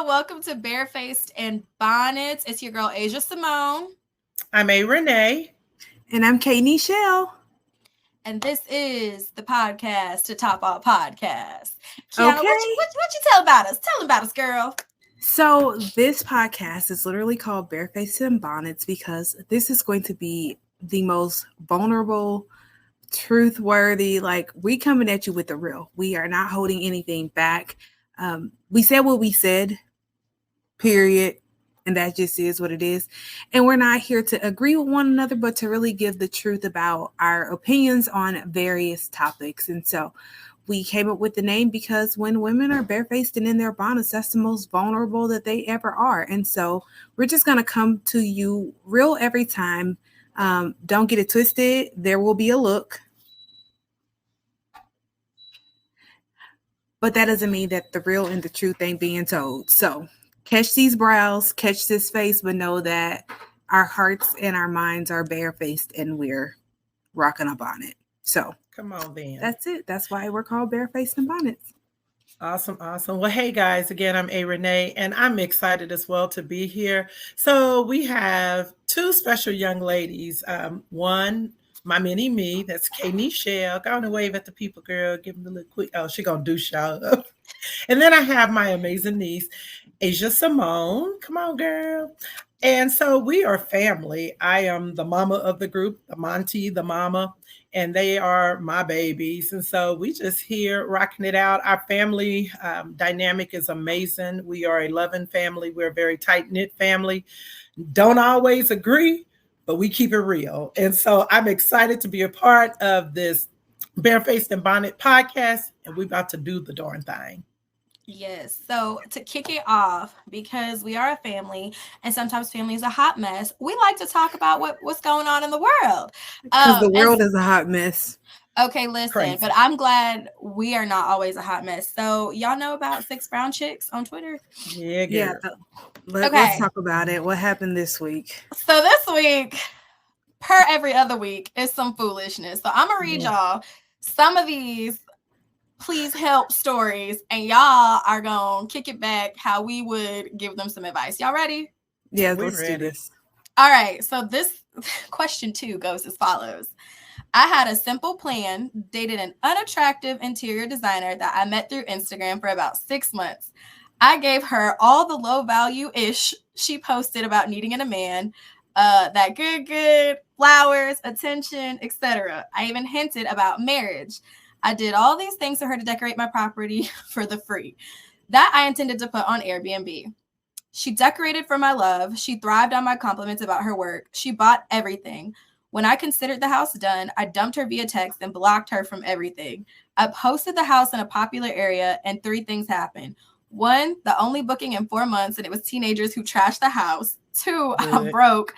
welcome to Barefaced and Bonnets. It's your girl, Asia Simone. I'm A. Renee. And I'm Katie Shell. And this is the podcast to top all podcasts. Kiana, what you tell about us? Tell them about us, girl. So this podcast is literally called Barefaced and Bonnets because this is going to be the most vulnerable, truth-worthy, like we coming at you with the real. We are not holding anything back. We said what we said, period. And that just is what it is. And we're not here to agree with one another, but to really give the truth about our opinions on various topics. And so we came up with the name because when women are barefaced and in their bonnets, that's the most vulnerable that they ever are. And so we're just going to come to you real every time. Don't get it twisted. There will be a look. But that doesn't mean that the real and the truth ain't being told. So catch these brows, catch this face, but know that our hearts and our minds are barefaced and we're rocking a bonnet. So come on, then. That's it. That's why we're called Barefaced and Bonnets. Awesome. Well, hey guys, again, I'm A. Renee, and I'm excited as well to be here. So we have two special young ladies. One, my mini me, that's Katie Shell. Go on and wave at the people, girl. Give them a little quick. Oh, she gonna do shout up. And then I have my amazing niece, Asia Simone. Come on, girl. And so we are family. I am the mama of the group, the Monty, the mama, and they are my babies. And so we just here rocking it out. Our family dynamic is amazing. We are a loving family. We're a very tight-knit family. Don't always agree, but we keep it real. And so I'm excited to be a part of this Barefaced and Bonnet podcast, and we're about to do the darn thing. Yes. So to kick it off, because we are a family and sometimes family is a hot mess, we like to talk about what's going on in the world. Because the world is a hot mess. Okay, listen, Crazy. But I'm glad we are not always a hot mess. So y'all know about 6 brown chicks on Twitter? Yeah. Let's talk about it. What happened this week? So this week, per every other week, is some foolishness. So I'm going to read y'all some of these please help stories, and y'all are gonna kick it back how we would give them some advice. Y'all ready? Yeah, let's do this. All right, so this question 2 goes as follows. I had a simple plan, dated an unattractive interior designer that I met through Instagram for about 6 months. I gave her all the low value-ish she posted about needing in a man, that good, flowers, attention, etc. I even hinted about marriage. I did all these things for her to decorate my property for the free. That I intended to put on Airbnb. She decorated for my love. She thrived on my compliments about her work. She bought everything. When I considered the house done, I dumped her via text and blocked her from everything. I posted the house in a popular area and 3 things happened. 1, the only booking in 4 months, and it was teenagers who trashed the house. 2, I'm broke.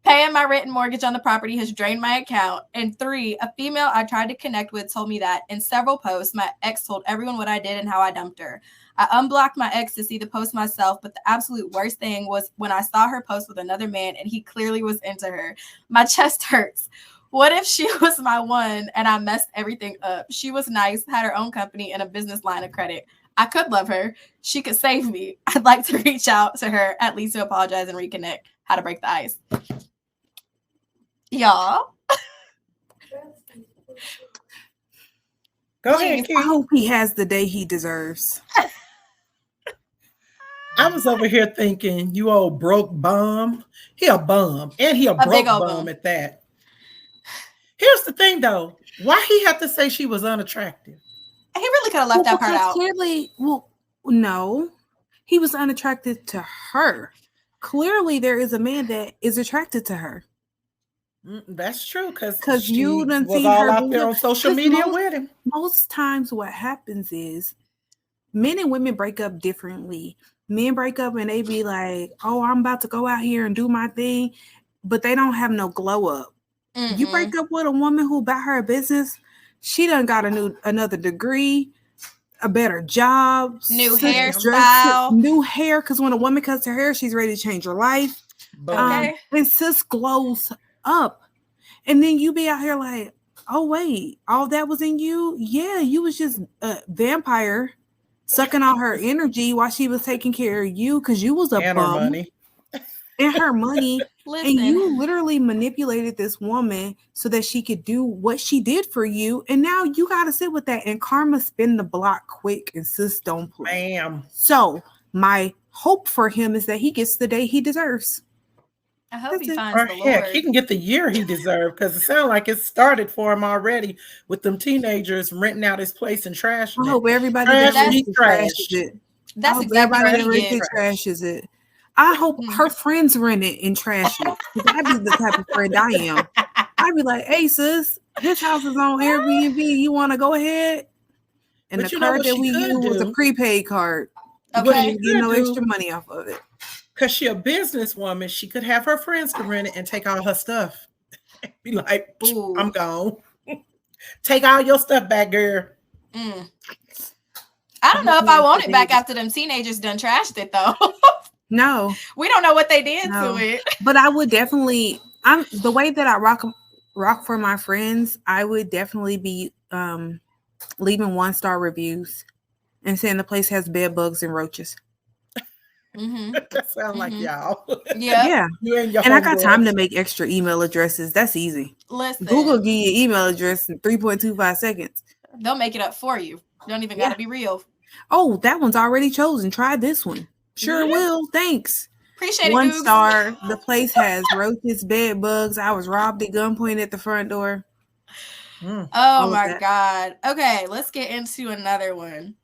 Paying my rent and mortgage on the property has drained my account. And 3, a female I tried to connect with told me that in several posts, my ex told everyone what I did and how I dumped her. I unblocked my ex to see the post myself, but the absolute worst thing was when I saw her post with another man and he clearly was into her. My chest hurts. What if she was my one and I messed everything up? She was nice, had her own company and a business line of credit. I could love her. She could save me. I'd like to reach out to her, at least to apologize and reconnect. How to break the ice. Y'all. Go ahead, Keith. I hope he has the day he deserves. I was over here thinking, you old broke bum. He a bum, and he a broke bum at that. Here's the thing, though. Why he have to say she was unattractive? He really could have left that part out. Clearly, no. He was unattracted to her. Clearly, there is a man that is attracted to her. That's true, because you done was seen all her out there on social media with him. Most times what happens is men and women break up differently. Men break up and they be like, oh, I'm about to go out here and do my thing, but they don't have no glow up. Mm-hmm. You break up with a woman who bought her a business, she done got another degree, a better job, new hairstyle, new hair, because when a woman cuts her hair, she's ready to change her life. Okay. And sis glows up. And then you be out here like, oh, wait, all that was in you? Yeah, you was just a vampire sucking all her energy while she was taking care of you because you was a And her bum money. and her money. Listen, And you literally manipulated this woman so that she could do what she did for you. And now you got to sit with that. And karma spin the block quick and sis don't play. Ma'am. So my hope for him is that he gets the day he deserves. I hope That's he it. finds Or the heck, Lord. he can get the year he deserved because it sounds like it started for him already with them teenagers renting out his place and trashing I it. hope everybody Trash that me rents it trash. trashes it. I That's hope exactly everybody what that he rents it did. trashes it. I hope her friends rent it and trash it. Because I'd be the type of friend I am. I'd be like, hey, sis, his house is on Airbnb. You want to go ahead? And But the you know card what that she we could used was a do? prepaid card. You Okay. can't even get no Could do- extra money off of it. Because she a businesswoman, she could have her friends to rent it and take all her stuff. Be like, Ooh. I'm gone. Take all your stuff back, girl. I don't know if I want it back after them teenagers done trashed it though. No. We don't know what they did No. to it. But I would definitely, the way that I rock for my friends, I would definitely be leaving 1-star reviews and saying the place has bed bugs and roaches. That sounds like y'all. Yeah. You and your And I got homegirls. time to make extra email addresses. That's easy. Listen, Google give you your email address in 3.25 seconds. they'll make it up for you. You don't even got to be real. Oh, that one's already chosen. Try this one. Sure will. Thanks. Appreciate it, 1 Googs. star. The place has roaches, bed bugs. I was robbed at gunpoint at the front door. Oh my God. Okay, let's get into another one.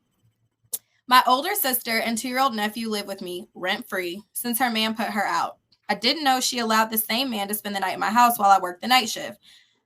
My older sister and 2-year-old nephew live with me rent-free since her man put her out. I didn't know she allowed the same man to spend the night in my house while I worked the night shift.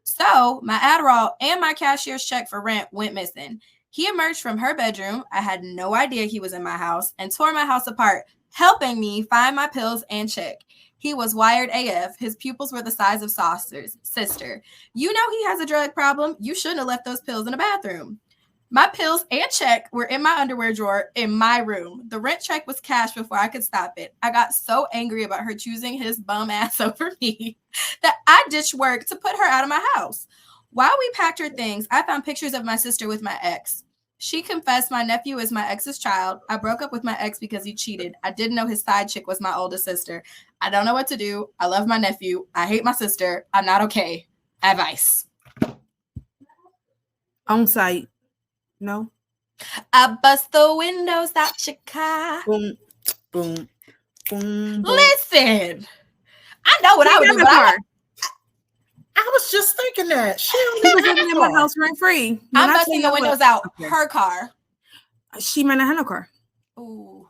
So my Adderall and my cashier's check for rent went missing. He emerged from her bedroom. I had no idea he was in my house and tore my house apart, helping me find my pills and check. He was wired AF. His pupils were the size of saucers. Sister, you know he has a drug problem. You shouldn't have left those pills in the bathroom. My pills and check were in my underwear drawer in my room. The rent check was cashed before I could stop it. I got so angry about her choosing his bum ass over me that I ditched work to put her out of my house. While we packed her things, I found pictures of my sister with my ex. She confessed my nephew is my ex's child. I broke up with my ex because he cheated. I didn't know his side chick was my oldest sister. I don't know what to do. I love my nephew. I hate my sister. I'm not okay. Advice. On site. No. I bust the windows out your car. Boom, boom, boom. Listen, I know what I would do, but I was just thinking that. She was living in my house rent free. I'm busting the windows out her car. She might not have no car. Ooh.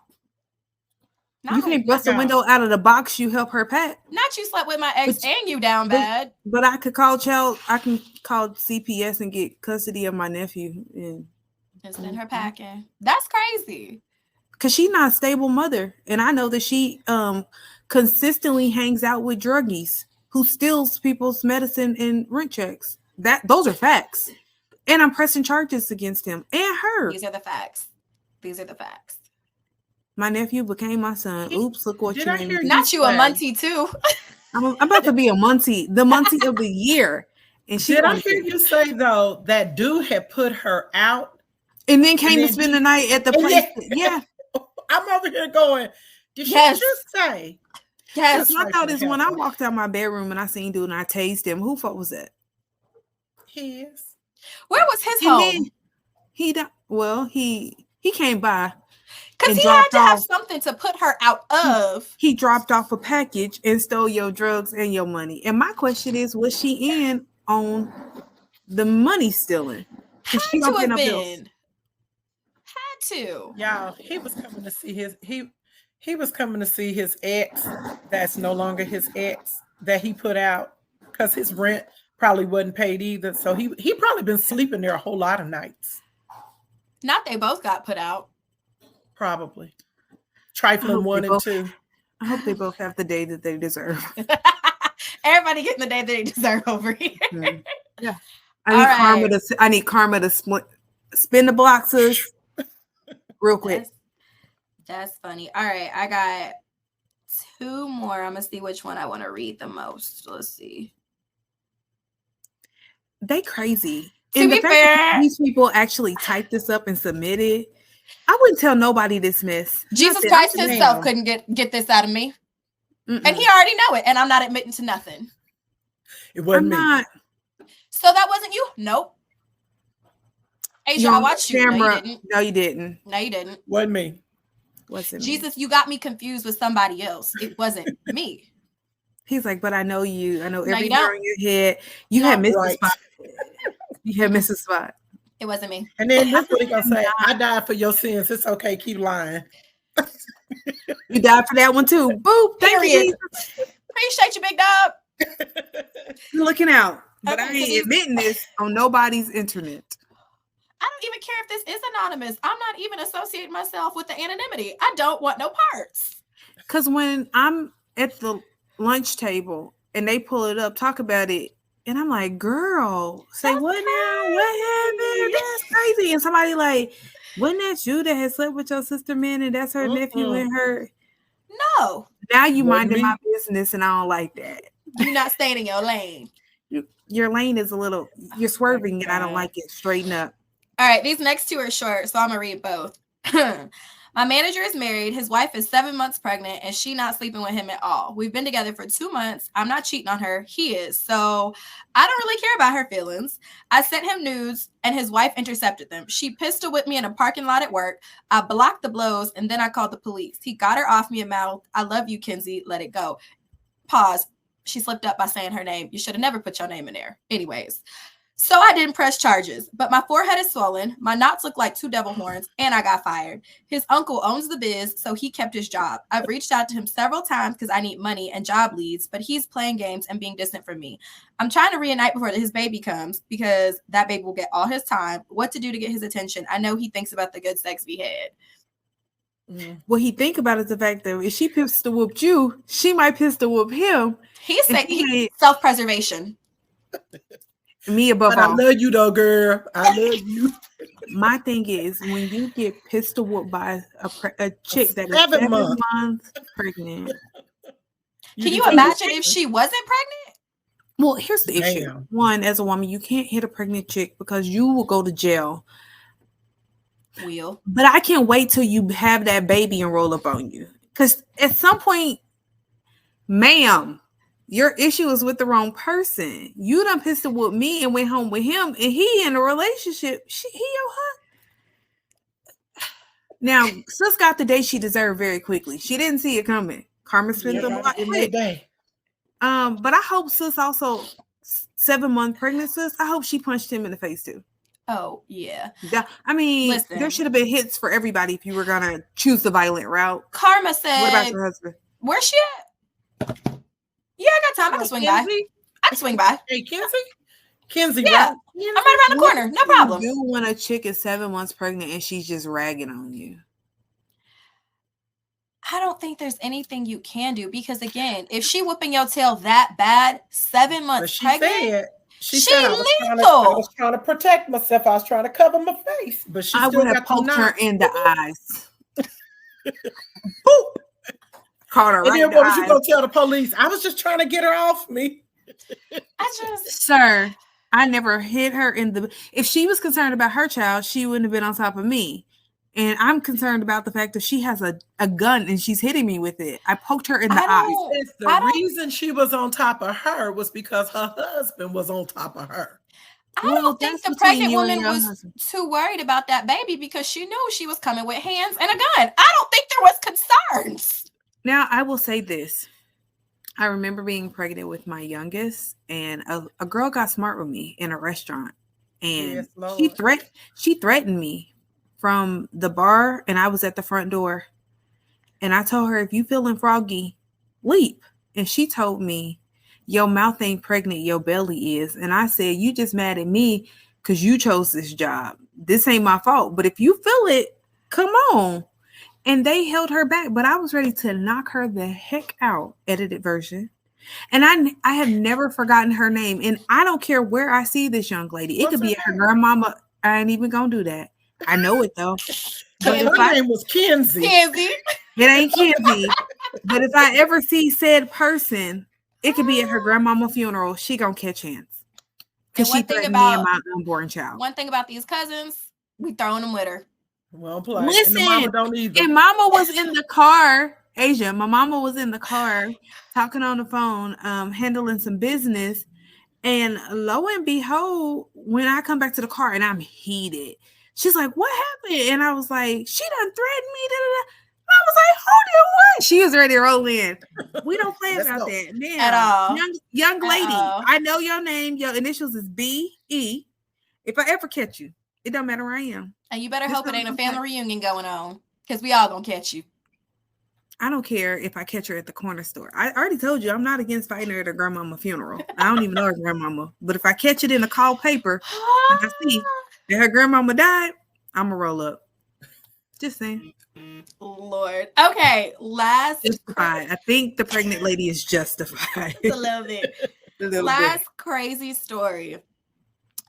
You can't bust the window out of the box you help her pack. Not you slept with my ex and you down bad. But I could call I can call CPS and get custody of my nephew and send her packing. That's crazy. Cause she's not a stable mother. And I know that she consistently hangs out with druggies who steals people's medicine and rent checks. Those are facts. And I'm pressing charges against him and her. These are the facts. These are the facts. My nephew became my son. Oops, look what you made me. Not you a Muncie too. I'm about to be a Muncie, the Muncie of the year. And Did I hear you say though that dude had put her out? And then came to spend the night at the place. Yeah. I'm over here going, did she just say? Yes. I thought this when I walked out my bedroom and I seen dude and I tased him. Who fault was that? His. Where was his home? He came by. Because he had to have something to put her out of. He dropped off a package and stole your drugs and your money. And my question is, was she in on the money stealing? Had to have been. To y'all, he was coming to see he was coming to see his ex that's no longer his ex that he put out because his rent probably wasn't paid either, so he probably been sleeping there a whole lot of nights. Not they both got put out, probably trifling 1 and 2. I hope they both have the day that they deserve. Everybody getting the day that they deserve over here. Yeah, I need karma to spin the blocks real quick. That's funny. All right, I got 2 more. I'm gonna see which one I want to read the most. Let's see. They crazy. To be fair, these people actually typed this up and submitted. I wouldn't tell nobody this mess. Jesus Christ himself couldn't get this out of me. And he already know it. And I'm not admitting to nothing. It wasn't me. So that wasn't you? Nope. Asia, I watched you. No, you didn't. No, you didn't. Wasn't me. Wasn't Jesus, you got me confused with somebody else. It wasn't me. He's like, but I know you. I know every hair on your head. You had missed the spot. You had missed the spot. It wasn't me. And then that's what he gonna say. I died for your sins. It's okay. Keep lying. You died for that one too. Boop. Period. Appreciate you, big dog. You're looking out. But I ain't admitting this on nobody's internet. I don't even care if this is anonymous. I'm not even associating myself with the anonymity. I don't want no parts. Because when I'm at the lunch table and they pull it up, talk about it, and I'm like, girl, say what now? What happened? That's crazy. And somebody like, wasn't that you that had slept with your sister, man, and that's her nephew and her? No. Now you minding my business, and I don't like that. You're not staying in your lane. Your lane is a little, you're swerving, and I don't like it. Straighten up. All right, these next two are short, so I'm going to read both. My manager is married. His wife is 7 months pregnant, and she not sleeping with him at all. We've been together for 2 months. I'm not cheating on her. He is. So I don't really care about her feelings. I sent him nudes, and his wife intercepted them. She pistol whipped me in a parking lot at work. I blocked the blows, and then I called the police. He got her off me and mouthed, I love you, Kenzie. Let it go. Pause. She slipped up by saying her name. You should have never put your name in there. Anyways. So I didn't press charges, but my forehead is swollen, my knots look like 2 devil horns, and I got fired. His uncle owns the biz, so he kept his job. I've reached out to him several times because I need money and job leads, but he's playing games and being distant from me. I'm trying to reunite before his baby comes because that baby will get all his time. What to do to get his attention? I know he thinks about the good sex we had. What he think about is the fact that if she pistol whooped you, she might pistol whoop him. He's saying self-preservation. Me above all. I love you though, girl. I love you. My thing is when you get pistol whooped by a chick that is 7 months pregnant. Can you imagine if she wasn't pregnant? Well, here's the issue. One, as a woman, you can't hit a pregnant chick because you will go to jail. But I can't wait till you have that baby and roll up on you. Because at some point, ma'am, your issue is with the wrong person. You done pistol with me and went home with him, and he in a relationship. He your husband. Now, sis got the day she deserved very quickly. She didn't see it coming. Karma spent them a lot quick. But I hope sis also 7 month pregnant sis. I hope she punched him in the face too. Oh yeah. I mean, there should have been hits for everybody if you were gonna choose the violent route. Karma said, "What about your husband? Where's she at?" Yeah, I got time. I can swing by. I can swing by. Hey, Kenzie, yeah, right? I'm right around the corner. No problem. You when a chick is 7 months pregnant and she's just ragging on you? I don't think there's anything you can do because again, if she whooping your tail that bad, 7 months pregnant, she said I was trying to protect myself. I was trying to cover my face, but she I would have poked her in the eyes. Boop. Caught her and then what was you gonna tell the police? I was just trying to get her off me. Sir, I never hit her in the. If she was concerned about her child, she wouldn't have been on top of me. And I'm concerned about the fact that she has a gun and she's hitting me with it. I poked her in the eyes. The reason she was on top of her was because her husband was on top of her. I don't think the pregnant woman was too worried about that baby because she knew she was coming with hands and a gun. I don't think there was concerns. Now, I will say this. I remember being pregnant with my youngest, and a girl got smart with me in a restaurant. And she threatened me from the bar, and I was at the front door. And I told her, if you feeling froggy, leap. And she told me, your mouth ain't pregnant, your belly is. And I said, you just mad at me because you chose this job. This ain't my fault. But if you feel it, come on. And they held her back, but I was ready to knock her the heck out, edited version. And I have never forgotten her name. And I don't care where I see this young lady. It could be her grandmama. I ain't even gonna do that. I know it though. But her name was Kenzie. Kenzie. It ain't Kenzie. But if I ever see said person, it could be at her grandmama funeral. She gonna catch hands. Because she threatened me and my unborn child. One thing about these cousins, we throwing them with her. Well, play. Listen, and the mama don't either. and Mama was in the car, Asia. My mama was in the car talking on the phone, handling some business. And lo and behold, when I come back to the car and I'm heated, she's like, "What happened?" And I was like, "She done threatened me." Da, da, da. I was like, "Who did what?" She was ready to roll in. We don't play Let's about go. that now. At all. Young lady, all. I know your name. Your initials is B-E. If I ever catch you, it don't matter where I am. And you better Just hope it don't ain't a come family back. reunion going on, because we all gonna catch you. I don't care if I catch her at the corner store. I already told you I'm not against fighting her at her grandmama funeral. I don't even know her grandmama. But if I catch it in a call paper and I see that her grandmama died, I'm gonna roll up. Just saying. Lord. Okay, last Justified. I think the pregnant lady is justified. a little bit. A little Last bit. crazy story.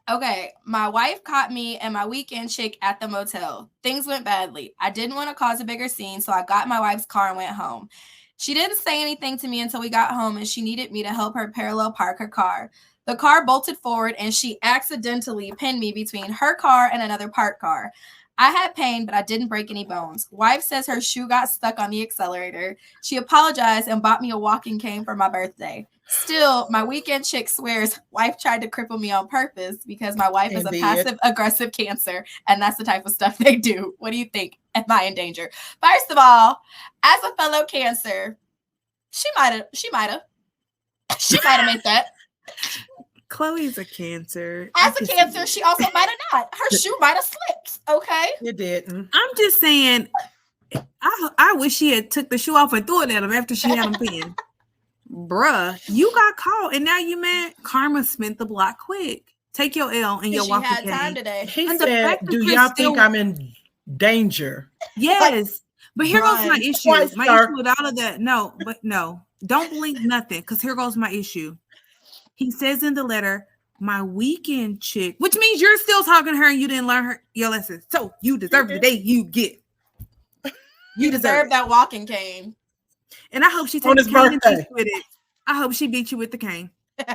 Okay, my wife caught me and my weekend chick at the motel. Things went badly. I didn't want to cause a bigger scene, so I got my wife's car and went home. She didn't say anything to me until we got home, and she needed me to help her parallel park her car. The car bolted forward, and she accidentally pinned me between her car and another parked car. I had pain, but I didn't break any bones. Wife says her shoe got stuck on the accelerator. She apologized and bought me a walking cane for my birthday. Still, my weekend chick swears wife tried to cripple me on purpose because my wife is a Indeed. passive-aggressive Cancer, and that's the type of stuff they do. What do you think? Am I in danger? First of all, as a fellow Cancer, she might have made that. Chloe's a Cancer. As a Cancer, she also might have not. Her shoe might have slipped. Okay. You didn't. I'm just saying, I wish she had took the shoe off and threw it at him after she had him pinned. Bruh, you got caught and now you mad. Karma spent the block quick. Take your L and your She walk had cane. time today. He And the said, fact that "Do you're y'all still- think I'm in danger?" Yes. But here goes my Run. issue. Twice, My sir. issue with all of that. No. Don't blink nothing. Because here goes my issue. He says in the letter, my weekend chick, which means you're still talking to her and you didn't learn her your lessons. So you deserve the day you get. You deserve that walking cane. And I hope she On takes his the cane and birthday. beats you with it. I hope she beat you with the cane. You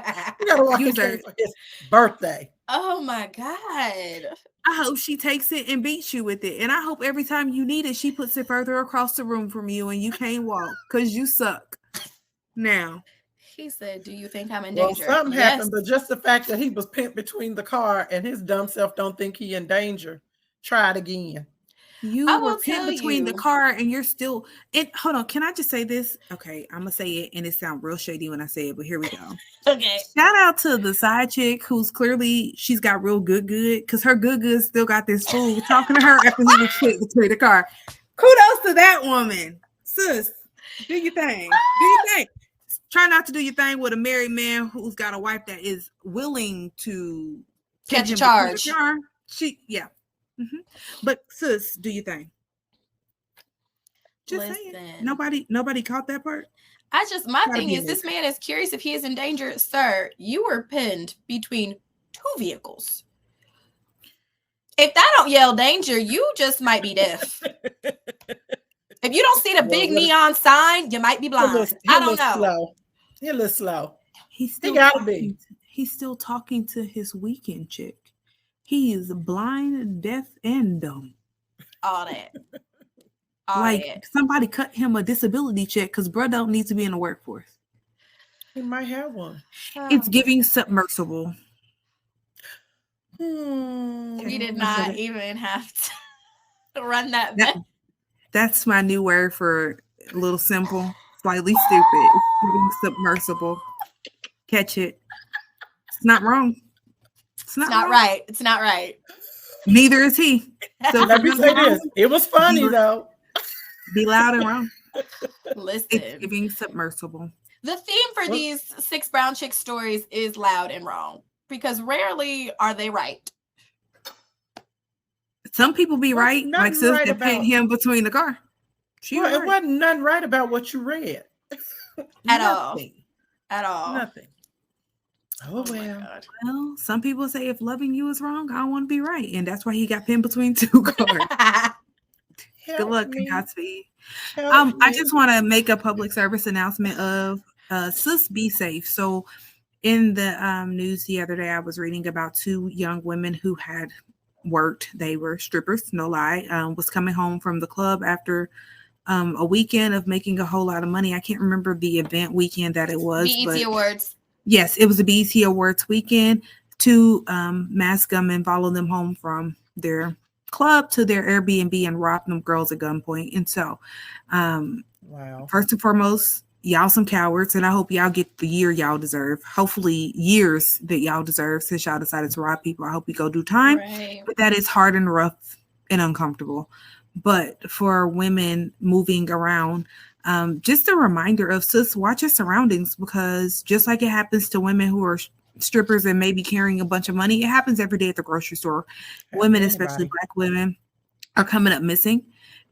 gotta walk You his deserve- for his birthday. Oh my God. I hope she takes it and beats you with it. And I hope every time you need it, she puts it further across the room from you and you can't walk because you suck. Now. He said, "Do you think I'm in Well, danger?" something Yes. happened, but just the fact that he was pinned between the car and his dumb self don't think he in danger. Try it again. You I were will pinned tell between the you. car and you're still it. Hold on, can I just say this? Okay, I'm gonna say it and it sounds real shady when I say it, but here we go. Okay. Shout out to the side chick who's clearly she's got real good because her good still got this fool talking to her after he was pinned between the car. Kudos to that woman. Sis, do your thing. Do your thing. Try not to do your thing with a married man who's got a wife that is willing to Catch a him between the charge. car. But sis, do your thing. Just saying. Listen. Nobody caught that part. My Gotta thing be is, a this man is curious if he is in danger. Sir, you were pinned between two vehicles. If that don't yell danger, you just might be deaf. If you don't see the big neon sign, you might be blind. I don't know. Slow. You're a little slow. He's still gotta be. He's still talking to his weekend chick. He is blind, deaf, and dumb. All that. Somebody cut him a disability check because bro don't need to be in the workforce. He might have one. It's giving submersible. We did not even have to run that back. That's my new word for a little simple, slightly stupid. It's giving submersible. Catch it. It's not wrong. It's not wrong. Right. It's not right. Neither is he. So Let me say this. It was funny though. Be loud and wrong. Listen. It's giving submersible. The theme for these 6 brown chick stories is loud and wrong because rarely are they right. Some people be right, like sis right that pinned him between the car. It wasn't nothing right about what you read. At all. Nothing. Oh my well. God. Well, some people say if loving you is wrong, I don't want to be right. And that's why he got pinned between 2 cars. Good luck and Godspeed. I just want to make a public service announcement of sis, be safe. So in the news the other day, I was reading about 2 young women who had worked. They were strippers, no lie. Was coming home from the club after a weekend of making a whole lot of money. I can't remember the event weekend that it was, BET but Awards. yes, it was a BET Awards weekend. To mask them and follow them home from their club to their Airbnb and rob them girls at gunpoint. And so, Wow. first and foremost, y'all some cowards, and I hope y'all get the year y'all deserve. Hopefully, years that y'all deserve since y'all decided to rob people. I hope you go do time, Right. but that is hard and rough and uncomfortable. But for women moving around, just a reminder of sis, watch your surroundings, because just like it happens to women who are strippers and maybe carrying a bunch of money, it happens every day at the grocery store. Women, especially Black women, are coming up missing.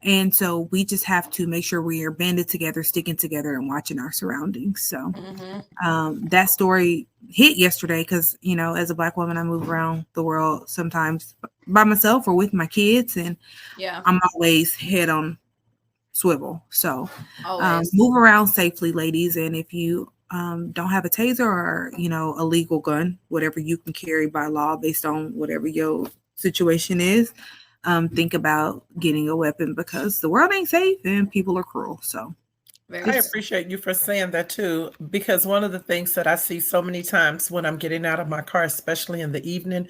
And so we just have to make sure we are banded together, sticking together, and watching our surroundings. So that story hit yesterday because, you know, as a Black woman, I move around the world sometimes by myself or with my kids, and I'm always head on swivel. So move around safely, ladies. And if you don't have a taser or, you know, a legal gun, whatever you can carry by law based on whatever your situation is, think about getting a weapon, because the world ain't safe and people are cruel. So I appreciate you for saying that too, because one of the things that I see so many times when I'm getting out of my car, especially in the evening,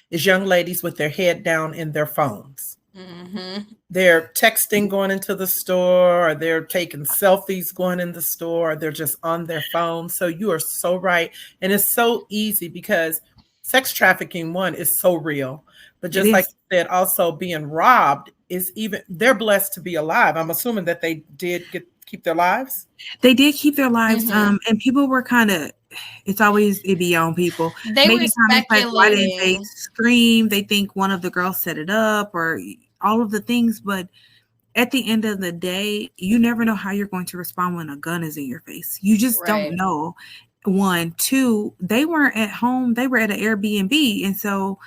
is young ladies with their head down in their phones. They're texting going into the store, or they're taking selfies going in the store, or they're just on their phone. So you are so right. And it's so easy because sex trafficking, one, is so real. But just like you said, also being robbed is they're blessed to be alive. I'm assuming that they did keep their lives. They did keep their lives. And people were kind of, it be on people. They were speculating. Like, why didn't they scream? They think one of the girls set it up, or all of the things. But at the end of the day, you never know how you're going to respond when a gun is in your face. You just don't know. One, two, they weren't at home. They were at an Airbnb. And so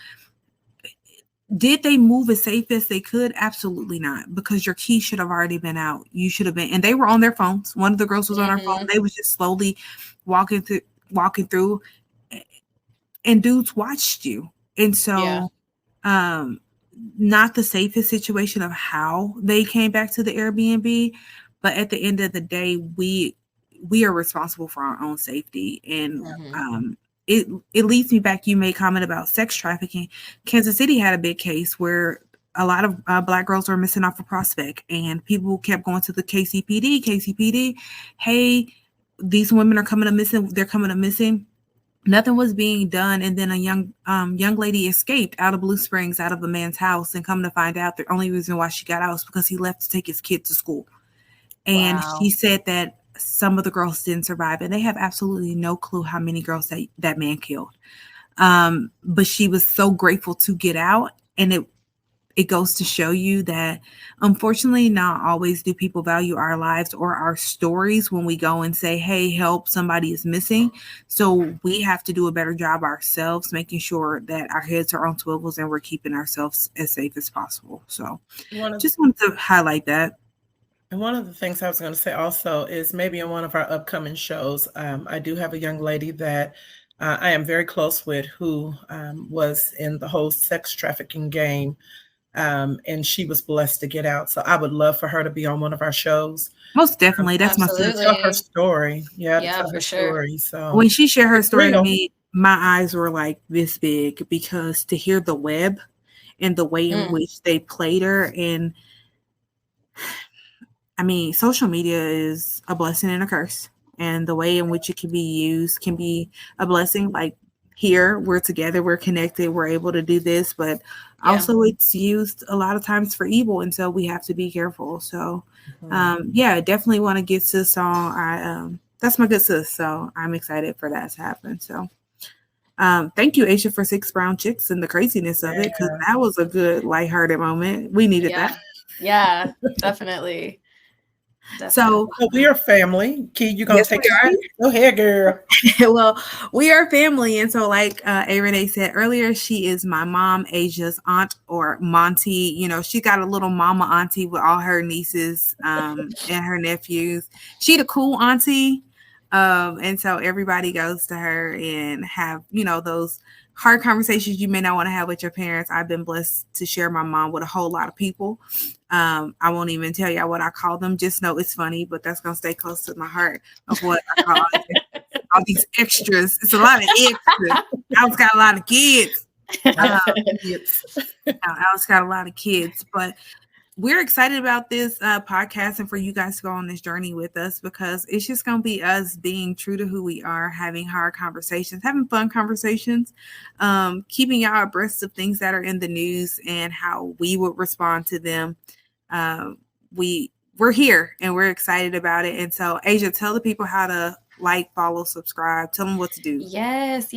did they move as safe as they could? Absolutely not, because your key should have already been out. You should have been, and they were on their phones. One of the girls was on her phone. They was just slowly walking through, and dudes watched you. And so, not the safest situation of how they came back to the Airbnb, but at the end of the day, we are responsible for our own safety. And it leads me back. You made comment about sex trafficking. Kansas City had a big case where a lot of Black girls were missing off a Prospect, and people kept going to the KCPD. Hey, these women are coming up missing. They're coming up missing. Nothing was being done. And then a young lady escaped out of Blue Springs, out of a man's house, and come to find out the only reason why she got out was because he left to take his kid to school. And she said that some of the girls didn't survive, and they have absolutely no clue how many girls that man killed. But she was so grateful to get out. And it goes to show you that, unfortunately, not always do people value our lives or our stories when we go and say, hey, help, somebody is missing. So we have to do a better job ourselves, making sure that our heads are on swivels and we're keeping ourselves as safe as possible. So just wanted to highlight that. And one of the things I was going to say also is maybe in one of our upcoming shows, I do have a young lady that I am very close with who was in the whole sex trafficking game. And she was blessed to get out. So I would love for her to be on one of our shows. Most definitely. That's my sister. Tell her story. Yeah, for sure. Story. So when she shared her story to me, my eyes were like this big, because to hear the web and the way in which they played her. And I mean, social media is a blessing and a curse. And the way in which it can be used can be a blessing. Like, here, we're together, we're connected, we're able to do this, but also it's used a lot of times for evil, and so we have to be careful. So definitely want to get sis on. That's my good sis, so I'm excited for that to happen. So thank you, Aisha, for 6 Brown Chicks and the craziness of it, because that was a good lighthearted moment. We needed that. Yeah, definitely. So we are family. Key, you gonna take it? Go ahead, girl. Well, we are family, and so like A. Renee said earlier, she is my mom, Asia's aunt, or Monty. You know, she got a little mama auntie with all her nieces and her nephews. She the cool auntie. And so everybody goes to her and have, those hard conversations you may not want to have with your parents. I've been blessed to share my mom with a whole lot of people. I won't even tell y'all what I call them. Just know it's funny, but that's going to stay close to my heart of what I call all these extras. It's a lot of extras. Alice got a lot of kids. Alice got a lot of kids, but we're excited about this podcast and for you guys to go on this journey with us, because it's just going to be us being true to who we are, having hard conversations, having fun conversations, keeping y'all abreast of things that are in the news and how we would respond to them. We're here and we're excited about it. And so, Asia, tell the people how to like, follow, subscribe. Tell them what to do. Yes.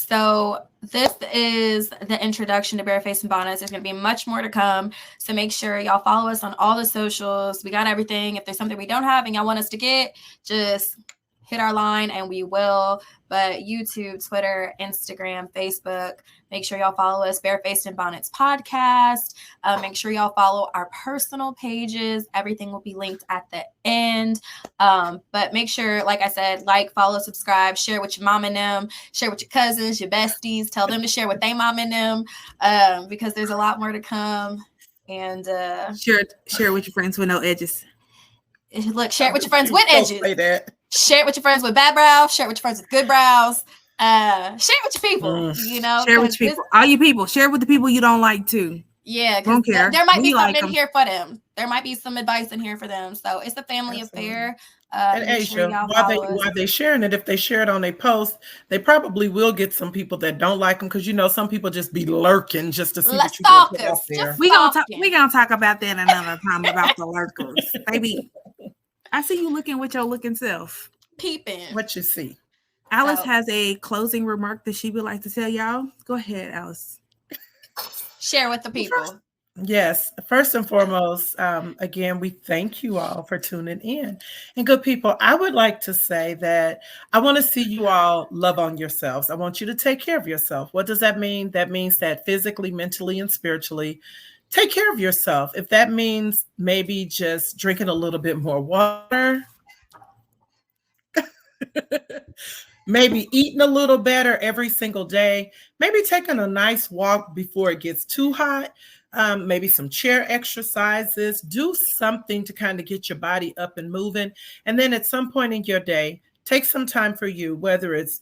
So this is the introduction to Barefaced and Bonnets. There's going to be much more to come. So make sure y'all follow us on all the socials. We got everything. If there's something we don't have and y'all want us to get, just hit our line and we will. But YouTube, Twitter, Instagram, Facebook, make sure y'all follow us, Barefaced and Bonnets podcast. Make sure y'all follow our personal pages. Everything will be linked at the end. But make sure, like I said, like, follow, subscribe, share with your mom and them, share with your cousins, your besties, tell them to share with their mom and them, because there's a lot more to come. And share with your friends with no edges. Look, share it with your friends with edges. Say that. Share it with your friends with bad brows. Share it with your friends with good brows. Share it with your people. Share it with your people. All you people. Share it with the people you don't like too. Yeah, don't care. There might be something in here for them. There might be some advice in here for them. So it's a family affair. And Asia, while they sharing it, if they share it on their post, they probably will get some people that don't like them, because some people just be lurking just to see what you put out there. We gonna talk about that another time about the lurkers, baby. I see you looking with your looking self. Peeping. What you see. Alice has a closing remark that she would like to tell y'all. Go ahead, Alice. Share with the people. Yes. First and foremost, again, we thank you all for tuning in. And good people, I would like to say that I want to see you all love on yourselves. I want you to take care of yourself. What does that mean? That means that physically, mentally, and spiritually, take care of yourself. If that means maybe just drinking a little bit more water, maybe eating a little better every single day, maybe taking a nice walk before it gets too hot, maybe some chair exercises, do something to kind of get your body up and moving. And then at some point in your day, take some time for you, whether it's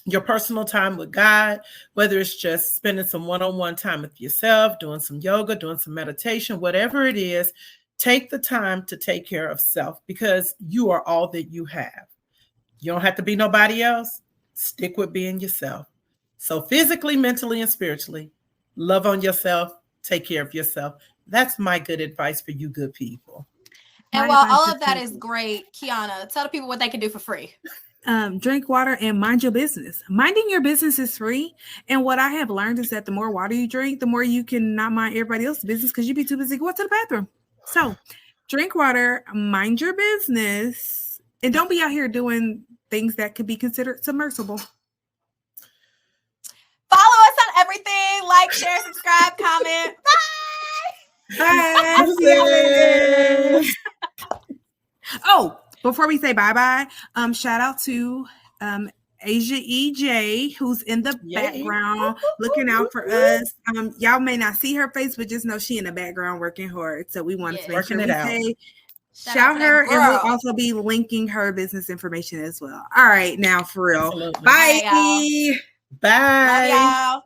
your personal time with God, whether it's just spending some one-on-one time with yourself, doing some yoga, doing some meditation, whatever it is, take the time to take care of self, because you are all that you have. You don't have to be nobody else. Stick with being yourself. So physically, mentally, and spiritually, love on yourself, take care of yourself. That's my good advice for you good people. And while all of that is great, Kiana, tell the people what they can do for free. Drink water and mind your business. Minding your business is free. And what I have learned is that the more water you drink, the more you can not mind everybody else's business, because you'd be too busy going to the bathroom. So drink water, mind your business, and don't be out here doing things that could be considered submersible. Follow us on everything. Like, share, subscribe, comment. Bye. Bye. Oh, before we say bye-bye, shout out to Asia EJ, who's in the background looking out for us. Y'all may not see her face, but just know she in the background working hard. So we wanted to make sure we say shout her, and we'll also be linking her business information as well. All right, now for real. Absolutely. Bye. Bye. Love y'all.